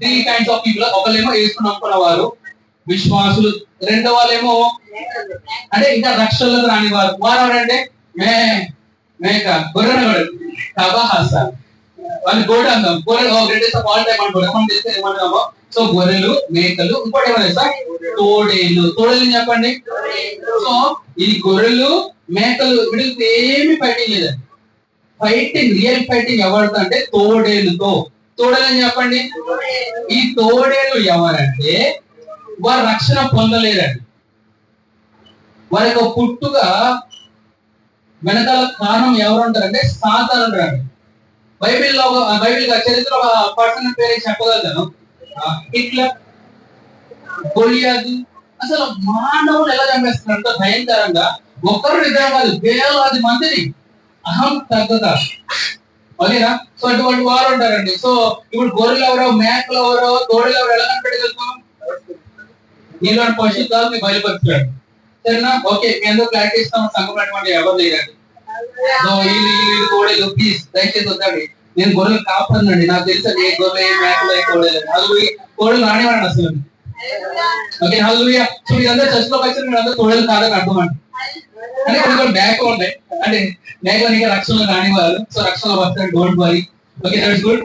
Three kinds of people. ఒకళ్ళేమో యేసుని నమ్ముకున్న వారు, విశ్వాసులు. రెండో వాళ్ళేమో అంటే ఇంకా రక్షణలకు రాని వారు. వారు ఎవరంటే మేక గొర్రెలు కబాహాస వాళ్ళు గోడ అందాం. గొర్రెలు గ్రేటెస్ట్ ఆఫ్ ఆల్ టైమ్ అనుకోండి. మనం తెలిస్తే ఏమంటామో. సో గొర్రెలు, మేకలు, ఇంకోటి ఏమన్నా సార్ తోడేలు. తోడేలు చెప్పండి. సో ఈ గొర్రెలు, మేకలు వీళ్ళకి ఏమి ఫైటింగ్ లేదండి. ఫైటింగ్, రియల్ ఫైటింగ్ ఎవరితో అంటే తోడేలుతో. తోడేలు చెప్పండి. ఈ తోడేలు ఎవరంటే వారు రక్షణ పొందలేరండి. వారి యొక్క పుట్టుగా వెనకాల కారణం ఎవరు ఉంటారంటే సాతాను అంటారండి. బైబిల్ చరిత్ర ఒక పర్సన్ పేరు చెప్పగలుగుతాను. హిట్లర్, గొలియాతు. అసలు మానవులు ఎలా చంపేస్తున్నారంటే భయంకరంగా ఒక్కరు ఇద్దరు కాదు, వేలాది మందిని అహం తగ్గదా. ఓకేనా? సో అటువంటి వారు ఉంటారండి. సో ఇప్పుడు గొర్రెలు ఎవరో, మేకలు ఎవరో, తోడలు ఎవరో ఎలా కనిపెట్టగలుగుతాం? నీలో పరిశుద్ధాన్ని బయలుపరుస్తాడు. సరేనా? ఓకే, మీ అందరూ క్లారిటీ ఇస్తాం. సంఘం అటువంటి ఎవరు లేదండి. సో వీళ్ళు తోడేలు ప్లీజ్ దయచేసి వద్దండి. నేను గొర్రెలు కాపాడునండి. నాకు తెలుసా ఏ గొర్రెలు, ఏ మేకలు, ఏ తోడేలు. తోడేలు రానివ్వండి అసలు. ఓకే, హల్లెలూయా. సో మీరందరూ చర్చలోకి వచ్చి మీరందరూ తోడేలు కాదని అర్థం అండి. అంటే కొన్ని మేక ఉంటాయి అంటే మేకలు ఇంకా రక్షణలో రానివ్వాలి. సో రక్షణలో వస్తాడు. Don't worry. Okay, that's good.